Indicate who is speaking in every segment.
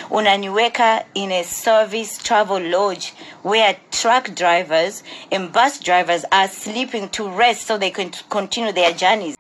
Speaker 1: unaniweka in a service travel lodge where truck drivers and bus drivers are sleeping to rest so they can continue their journeys.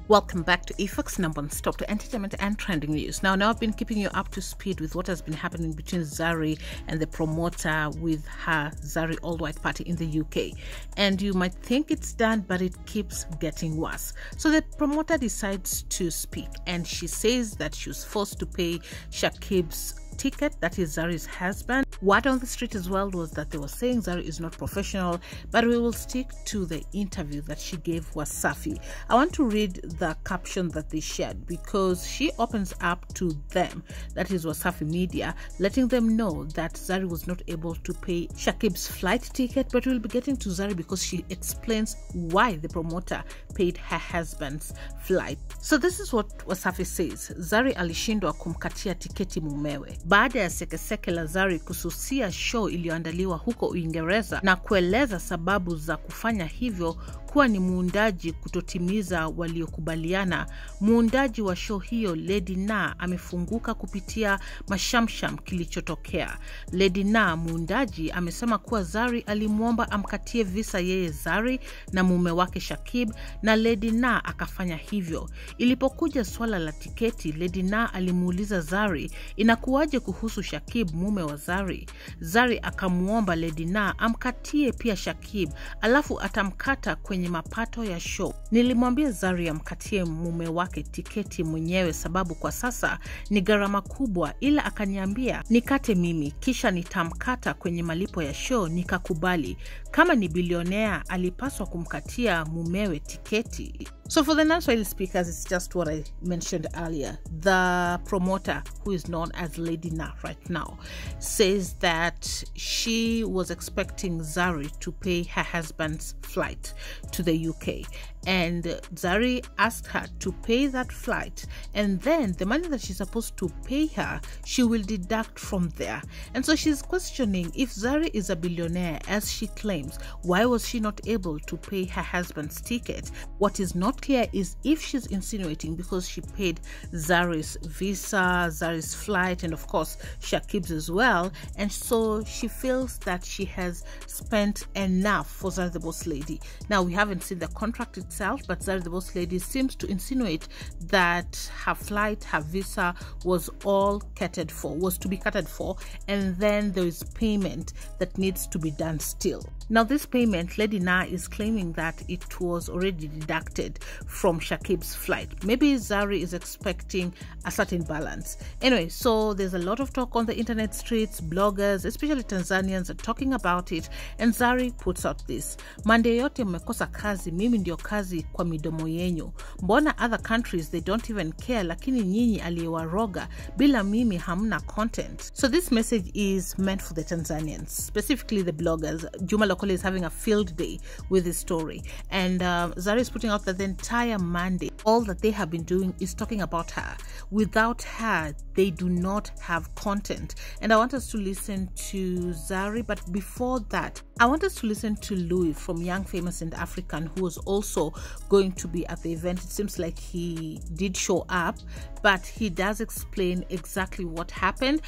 Speaker 2: Welcome back to eFox, number one stop to entertainment and trending news. Now I've been keeping you up to speed with what has been happening between Zari and the promoter with her Zari all-white party in the UK. And you might think it's done, but it keeps getting worse. So the promoter decides to speak, and she says that she was forced to pay Shakibs' ticket, that is Zari's husband. Word on the street as well was that they were saying Zari is not professional, but we will stick to the interview that she gave Wasafi. I want to read the caption that they shared because she opens up to them, that is Wasafi Media, letting them know that Zari was not able to pay Shakib's flight ticket, but we'll be getting to Zari because she explains why the promoter paid her husband's flight. So this is what Wasafi says. Zari alishindwa kumkatia tiketi mumewe baada ya sekeseke la Zari kususia show iliyoandaliwa huko Uingereza na kueleza sababu za kufanya hivyo kuwa ni muundaji kutotimiza waliokubaliana. Muundaji wa show hiyo Lady Na amefunguka kupitia mashamsham kilichotokea. Lady Na, muundaji, amesema kuwa Zari alimuomba amkatie visa yeye Zari na mume wake Shakib, na Lady Na akafanya hivyo. Ilipokuja swala la tiketi, Lady Na alimuuliza Zari inakuwaje kuhusu Shakib, mume wa Zari. Zari akamuomba Lady Na amkatie pia Shakib, alafu atamkata kwenye mapato ya show. Nilimwambia Zari amkatie mume wake tiketi mwenyewe sababu kwa sasa ni gharama kubwa, ila akaniambia nikate mimi kisha nitamkata kwenye malipo ya show. Nikakubali. Kama ni bilionea alipaswa kumkatia mumewe tiketi. So for the non-Swahili speakers, it's just what I mentioned earlier. The promoter, who is known as Lady Na right now, says that she was expecting Zari to pay her husband's flight to the UK. And Zari asked her to pay that flight, and then the money that she's supposed to pay her, she will deduct from there. And so she's questioning, if Zari is a billionaire, as she claims, why was she not able to pay her husband's ticket? What is not clear is if she's insinuating because she paid Zari's visa, Zari's flight, and of course Shakib's as well, and so she feels that she has spent enough for Zari the Boss Lady. Now we haven't seen the contract itself, but Zari the Boss Lady seems to insinuate that her flight, her visa was all catered for, was to be catered for, and then there is payment that needs to be done still. Now this payment, Lady Na is claiming that it was already deducted from Shakib's flight. Maybe Zari is expecting a certain balance. Anyway, so there's a lot of talk on the internet streets, bloggers, especially Tanzanians, are talking about it, and Zari puts out this: Mande yote mmekosa kazi, mimi ndio kazi kwa midomo yenyu. Mbona other countries they don't even care, lakini nyinyi aliyewaroga, bila mimi hamna content. So this message is meant for the Tanzanians, specifically the bloggers. Juma Lokole is having a field day with this story, and Zari is putting out that the entire Monday, all that they have been doing is talking about her. Without her, they do not have content. And I want us to listen to Zari, but before that, I want us to listen to Louis from Young, Famous and African, who was also going to be at the event. It seems like he did show up, but he does explain exactly what happened.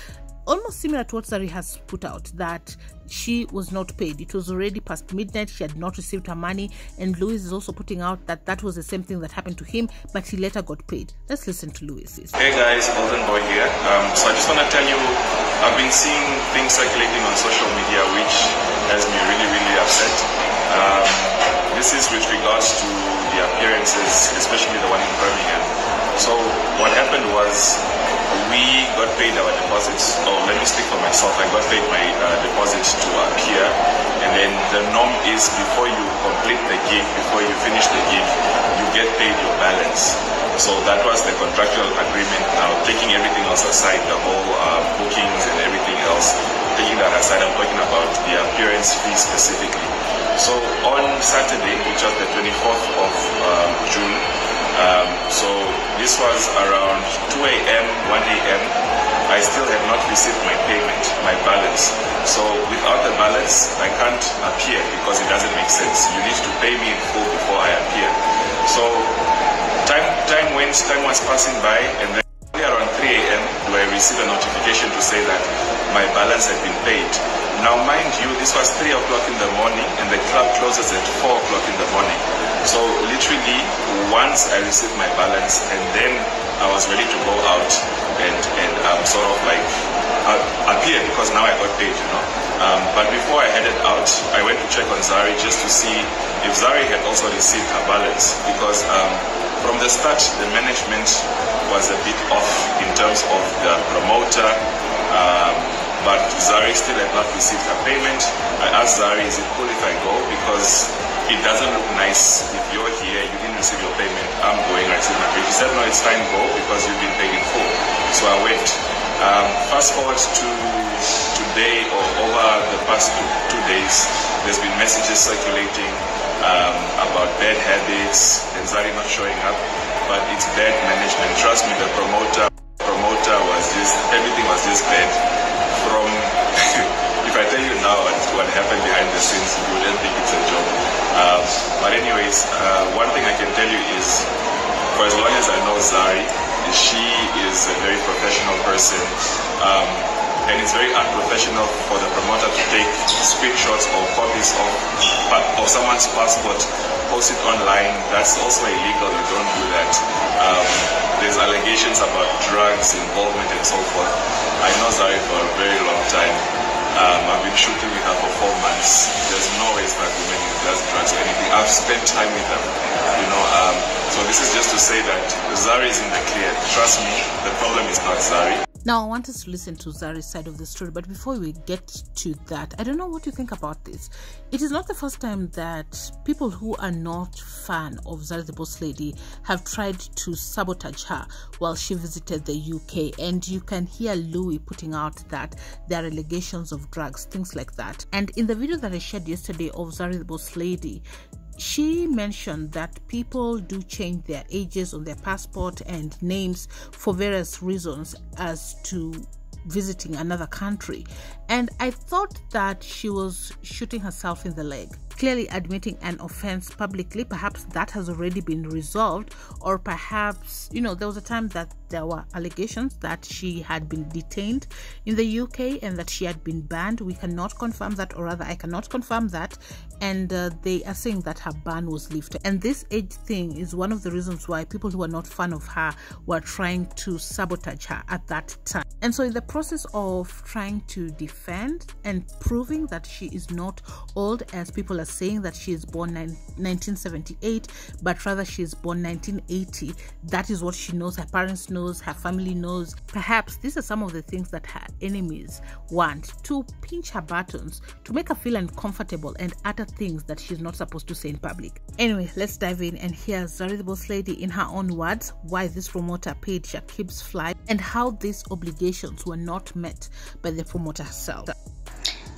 Speaker 2: Almost similar to what Zari has put out, that she was not paid. It was already past midnight. She had not received her money. And Louis is also putting out that that was the same thing that happened to him, but he later got paid. Let's listen to Louis.
Speaker 3: Hey guys, Golden Boy here. So I just want to tell you, I've been seeing things circulating on social media which has me really upset. This is with regards to the appearances, especially the one in Birmingham. So what happened was, we got paid our deposits. Oh, let me speak for myself. I got paid my deposits to appear, and then the norm is before you complete the gig, before you finish the gig, you get paid your balance. So that was the contractual agreement. Now, taking everything else aside, the whole bookings and everything else, taking that aside, I'm talking about the appearance fee specifically. So on Saturday, which was the 24th of June, so this was around 2 a.m., 1 a.m. I still had not received my payment, my balance. So without the balance, I can't appear because it doesn't make sense. You need to pay me in full before I appear. So time was passing by, and then only around 3 a.m. do I receive a notification to say that my balance had been paid. Now, mind you, this was 3 o'clock in the morning, and the club closes at 4 o'clock in the morning. So literally, once I received my balance, and then I was ready to go out and sort of like appear, because now I got paid, you know. But before I headed out, I went to check on Zari just to see if Zari had also received her balance, because from the start, the management was a bit off in terms of the promoter, but Zari still had not received her payment. I asked Zari, is it cool if I go? Because it doesn't look nice if you're here, you didn't receive your payment, I'm going, I received my payment. She said, no, it's fine, go, because you've been paid in full. So I went. Fast forward to today, or over the past two days, there's been messages circulating about bad habits and Zari not showing up, but it's bad management. Trust me, the promoter was just, everything was just bad. From if I tell you now what happened behind the scenes, you wouldn't think it's a joke. But anyways, one thing I can tell you is, for as long as I know Zari, she is a very professional person, and it's very unprofessional for the promoter to take screenshots or copies of someone's passport, post it online. That's also illegal. You don't do that. There's allegations about drugs involvement and so forth. I know Zari for a very long time. I've been shooting with her for 4 months. There's no way that woman does drugs or anything. I've spent time with her, you know. So this is just to say that Zari is in the clear. Trust me, the problem is not Zari.
Speaker 2: Now, I want us to listen to Zari's side of the story, but before we get to that, I don't know what you think about this. It is not the first time that people who are not fan of Zari the Boss Lady have tried to sabotage her while she visited the UK, and you can hear Louis putting out that there are allegations of drugs, things like that. And in the video that I shared yesterday of Zari the Boss Lady, she mentioned that people do change their ages on their passport and names for various reasons as to visiting another country. And I thought that she was shooting herself in the leg, clearly admitting an offense publicly. Perhaps that has already been resolved, or perhaps, you know, there was a time that there were allegations that she had been detained in the UK and that she had been banned. We cannot confirm that, or rather I cannot confirm that, and they are saying that her ban was lifted. And this age thing is one of the reasons why people who are not fan of her were trying to sabotage her at that time. And so in the process of trying to defend and proving that she is not old, as people are saying that she is born 1978, but rather she is born 1980, that is what she knows, her parents knows, her family knows. Perhaps these are some of the things that her enemies want to pinch her buttons, to make her feel uncomfortable and utter things that she's not supposed to say in public. Anyway, let's dive in and hear Zari the Boss Lady in her own words why this promoter paid Shakibs' flight and how these obligations were not met by the promoter herself.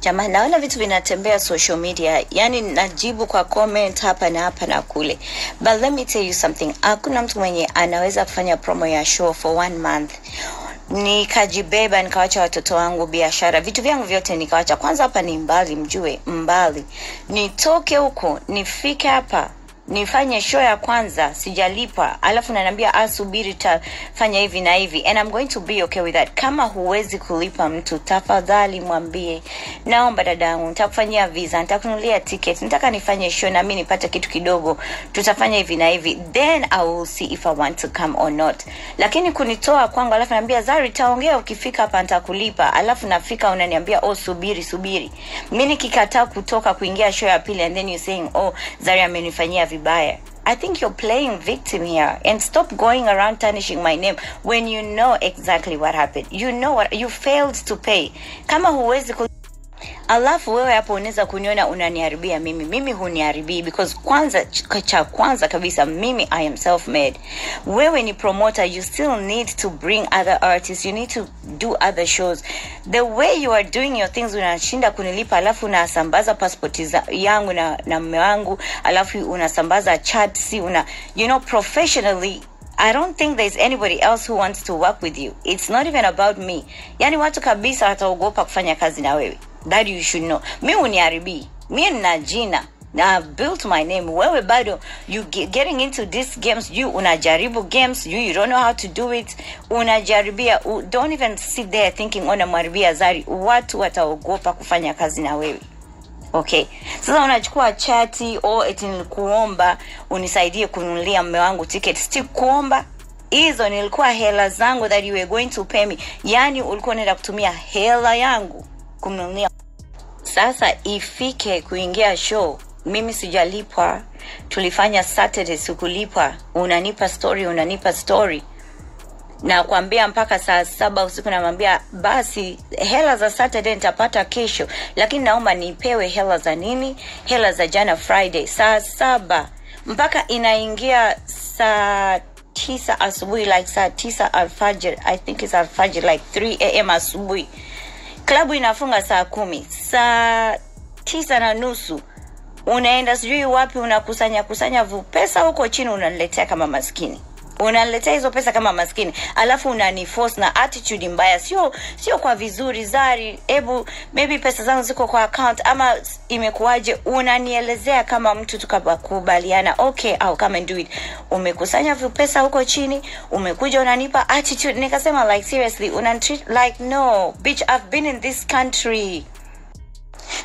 Speaker 1: Jamani, naona vitu vinatembea social media, yani najibu kwa comment hapa na kule. But let me tell you something, hakuna mtu mwenye anaweza kufanya promo ya show for 1 month. Nikajibeba, nikawacha watoto wangu, biashara, vitu vyangu vyote nikawacha. Kwanza hapa ni mbali, mjue, mbali. Nitoke huko, nifike hapa, nifanye show ya kwanza, sijalipa, alafu nanambia subiri tafanya hivi na hivi, and I'm going to be okay with that. Kama huwezi kulipa mtu, tafadhali mwambie, naomba dadangu, nitakufanyia visa, nitakununulia ticket, nitaka nifanye show na mimi nipate kitu kidogo, tutafanya hivi na hivi, then I will see if I want to come or not. Lakini kunitoa kwangu alafu naambia Zari taongea ukifika hapa nitakulipa, alafu nafika unaniambia subiri. Mimi nikikataa kutoka kuingia show ya pili, and then you saying Zari amenifanyia vibaya. I think you're playing victim here, and stop going around tarnishing my name when you know exactly what happened. You know what you failed to pay. Kama huwezi alafu wewe hapo unaweza kuniona unaniharibia mimi huniharibii, because kwanza kabisa mimi I am self-made. Wewe ni promoter, you still need to bring other artists, you need to do other shows. The way you are doing your things, unashinda kunilipa alafu unasambaza passport yangu na mume wangu, alafu unasambaza chats, professionally. I don't think there's anybody else who wants to work with you. It's not even about me. Yani watu kabisa wataogopa kufanya kazi na wewe. That you should know. Mimi uniaribi. Mimi nina jina. I've built my name. Wewe bado, you getting into these games, you unajaribu games, you don't know how to do it. Unajaribia, don't even sit there thinking unamharibia Zari. Watu wataogopa kufanya kazi na wewe. Okay. Sasa unachukua chati eti nilikuomba unisaidie kununulia mume wangu ticket. Sikuomba. Hizo nilikuwa hela zangu that you were going to pay me. Yani ulikuwa unaenda kutumia hela yangu kumnunulia. Sasa ifike kuingia show, mimi sijalipwa. Tulifanya Saturday, sikulipwa. Unanipa story. Na kuambia mpaka saa 7 usiku, namwambia basi hela za Saturday nitapata kesho, lakini naomba nipewe hela za nini? Hela za jana Friday saa 7 mpaka inaingia saa 9 asubuhi, like saa 9 alfajir. I think it's alfajir, like 3 a.m. asubuhi. Klabu inafunga saa 10. Saa 9:30 unaenda sijui wapi, unakusanya pesa huko chini, unaniletea kama maskini. Unaniletea hizo pesa kama maskini, alafu unaniforce na attitude mbaya. Sio kwa vizuri Zari. Ebu maybe pesa zangu ziko kwa account ama imekuaje, unanielezea kama mtu tukakubaliana. Okay, I'll come and do it. Umekusanya pesa huko chini, umekuja unanipa attitude. Nikasema like seriously, unanitreat like no bitch, I've been in this country.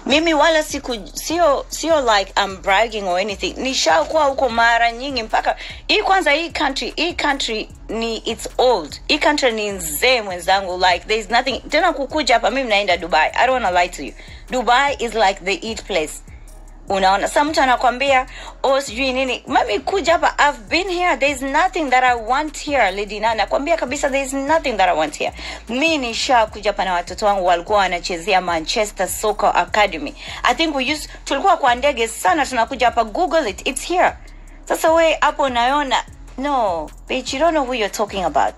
Speaker 1: Mimi wala sio like I'm bragging or anything. Nishakuwa huko mara nyingi mpaka hii country ni it's old. Hii country ni nzee mwenzangu, like there's nothing. Tena kukuja hapa mimi naenda Dubai. I don't want to lie to you. Dubai is like the eat place. Unaona, some mtu anakuambia sijui nini. Mami kuja hapa, I've been here. There's nothing that I want here, Lady Nana. Nakwambia kabisa there's nothing that I want here. Mimi nishakuja hapa na watoto wangu walikuwa wanachezea Manchester Soccer Academy. I think tulikuwa kwa ndege sana tunakuja hapa. Google it, it's here. Sasa wewe hapo unaona, no, bitch, you don't know who you're talking about.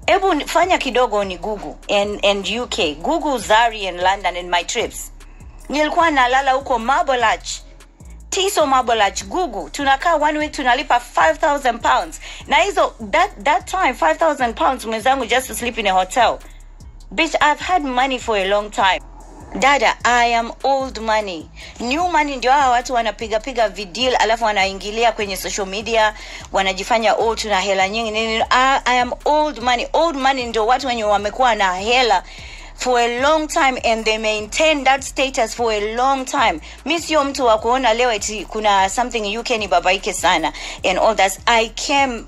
Speaker 1: Ebu fanya kidogo ni Google and UK. Google Zari and London and my trips. Nilikuwa nalala huko Marble Arch. Tiso Marble Arch, Google. Tunakaa 1 week tunalipa 5,000 pounds. Na hizo, that time, 5,000 pounds mwenzangu just to sleep in a hotel. Bitch, I've had money for a long time. Dada, I am old money. New money ndio hawa watu wanapiga video alafu wanaingilia kwenye social media, wanajifanya tuna hela nyingi. I am old money. Old money ndio watu wenye wamekuwa na hela for a long time and they maintain that status for a long time. Mimi sio mtu wa kuona leo eti kuna something UK ni babaike sana and all that. I came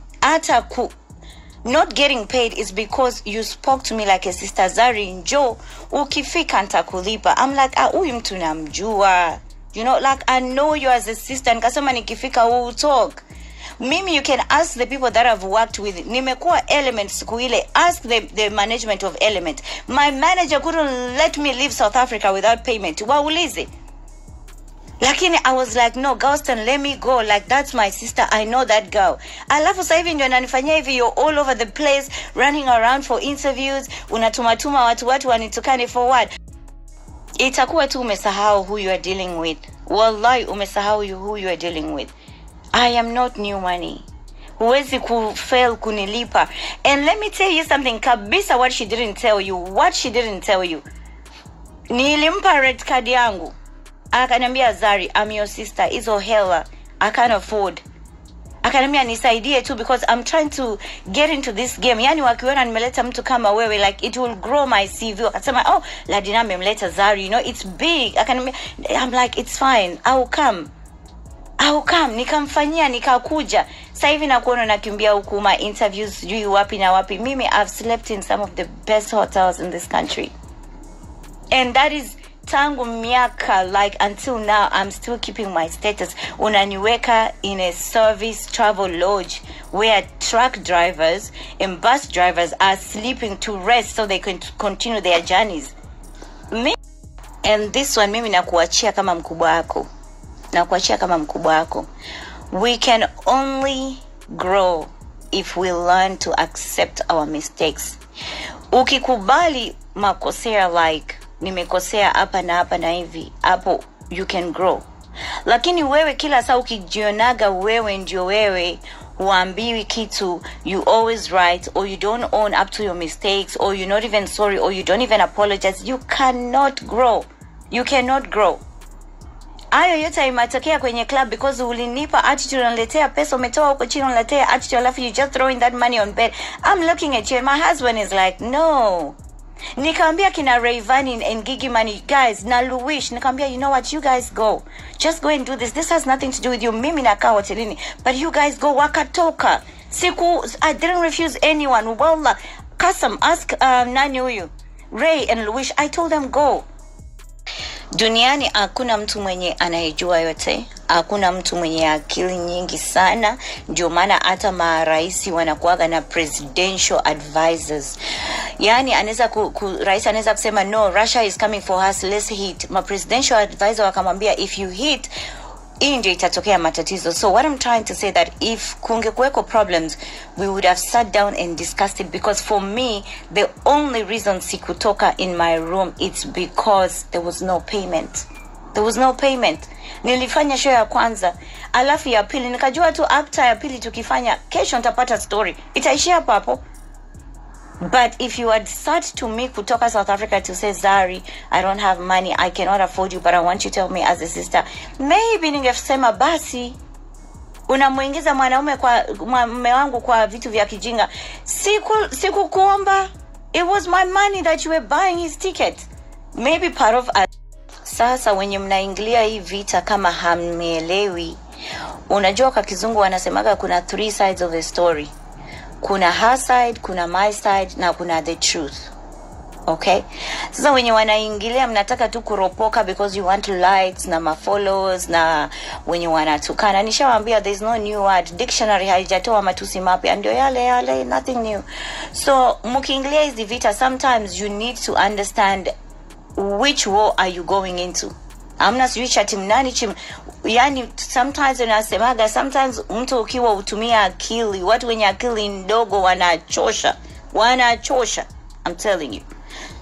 Speaker 1: not getting paid is because you spoke to me like a sister. Zari, njoo ukifika nitakulipa. I'm like, huyu mtu namjua. You know, like I know you as a sister. Nikasema nikifika we'll talk. Mimi, you can ask the people that I've worked with. Nimekuwa Element siku ile. Ask the management of Element. My manager couldn't let me leave South Africa without payment. Waulize. Lakini I was like, no, Galston, let me go. Like, that's my sister. I know that girl. Alafu sasa hivi ndio ananifanyia hivi. You're all over the place, running around for interviews. Unatumatuma watu wanitukane for what? Itakuwa tu umesahau who you are dealing with. Wallahi, umesahau who you are dealing with. I am not new money. Huwezi kufail kunilipa. And let me tell you something kabisa, what she didn't tell you. Nilimpa red card yangu. Akaniambia, Zari, I'm your sister. Hizo hela I can't afford. Akaniambia nisaidie tu because I'm trying to get into this game. Yani wakiona nimeleta mtu kama wewe, like it will grow my CV. Akasema, Ladina memleta Zari, you know, it's big. Akaniambia, I'm like, it's fine. I'll come. Nikamfanyia, nikakuja. Sasa hivi nakuona nakimbia huku ma interviews juu wapi na wapi. Mimi, I've slept in some of the best hotels in this country. And that is tangu miaka, like until now I'm still keeping my status. Unaniweka in a service travel lodge where truck drivers and bus drivers are sleeping to rest so they can continue their journeys. And this one, mimi nakuachia kama mkubwa wako. We can only grow if we learn to accept our mistakes. Ukikubali makosea, like nimekosea hapa na hivi, hapo you can grow. Lakini wewe kila saa ukijionaga wewe ndio wewe, huambiwi kitu, you always right, or you don't own up to your mistakes, or you're not even sorry, or you don't even apologize, you cannot grow. Hayo yote imetokea kwenye club because ulinipa attitude, unaletea pesa, umetoa huko chini unaletea attitude, alafu you just throwing that money on bed. I'm looking at you and my husband is like, no. Nikamwambia kina Rayvanny and Gigi Money guys na Luish, nikamwambia, you know what, you guys go, just go and do this, this has nothing to do with you, mimi nakaa hotelini, but you guys go. Wakatoka. I didn't refuse anyone. Wallah, Kasam, ask nani huyu, Ray and Luish, I told them go. Duniani hakuna mtu mwenye anayejua yote, hakuna mtu mwenye akili nyingi sana. Ndio maana hata maraisi wanakuaga na presidential advisors. Yani anaweza rais anaweza kusema no, Russia is coming for us, let's hit. Ma presidential advisor wakamwambia if you hit, hii ndio itatokea matatizo. So what I'm trying to say that if kungekuweko problems, we would have sat down and discussed it, because for me the only reason sikutoka in my room, it's because there was no payment. There was no payment. Nilifanya show ya kwanza, alafu ya pili nikajua tu after ya pili tukifanya kesho nitapata story, itaishia hapo hapo. But if you had sat to me kutoka South Africa to say, Zari, I don't have money, I cannot afford you, but I want you to tell me as a sister, maybe ningesema basi unamuingiza mwanaume kwa mume wangu kwa vitu vya kijinga. Siku kuomba. It was my money that you were buying his ticket. Maybe part of us. Sasa wenye mnaingilia hii vita kama hamelewi, unajua kwa kizungu wanasemaga kuna 3 sides of a story. Kuna her side, kuna my side, na kuna the truth. Okay? Sasa wenye wanaingilia mnataka tu kuropoka because you want likes na mafollowers, na wenye wanatukana. Nishawaambia there's no new word. Dictionary haijatoa matusi mapya, ndio yale, nothing new. So mkiingilia hizi vita, sometimes you need to understand which war are you going into. Amna sijui cha timu nani chim. Yani sometimes unasemaga, sometimes mtu ukiwa utumia akili, watu wenye akili ndogo wanachosha. I'm telling you.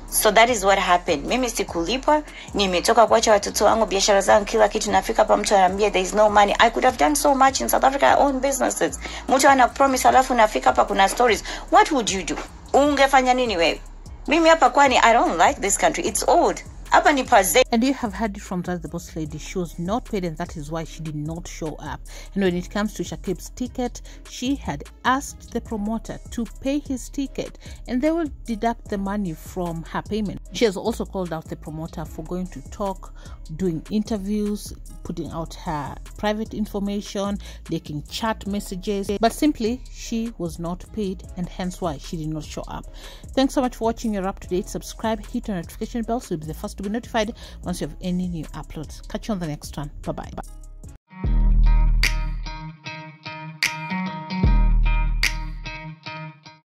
Speaker 1: So that is what happened. Mimi sikulipa, nimetoka kuacha watoto wangu, biashara zangu, kila kitu, nafika hapa mtu ananiambia there is no money. I could have done so much in South Africa, I own businesses. Mtu ana promise alafu nafika hapa kuna stories. What would you do? Ungefanya nini wewe? Mimi hapa kwani I don't like this country. It's old.
Speaker 2: And you have heard it from Zari, the boss lady. She was not paid, and that is why she did not show up. And when it comes to Shakibs' ticket, she had asked the promoter to pay his ticket, and they will deduct the money from her payment. She has also called out the promoter for going to talk, doing interviews, putting out her private information, leaking chat messages, but simply she was not paid, and hence why she did not show up. Thanks so much for watching. You're up to date. Subscribe, hit the notification bell so you'll be the first to be notified once you have any new uploads. Catch you on the next one. Bye bye.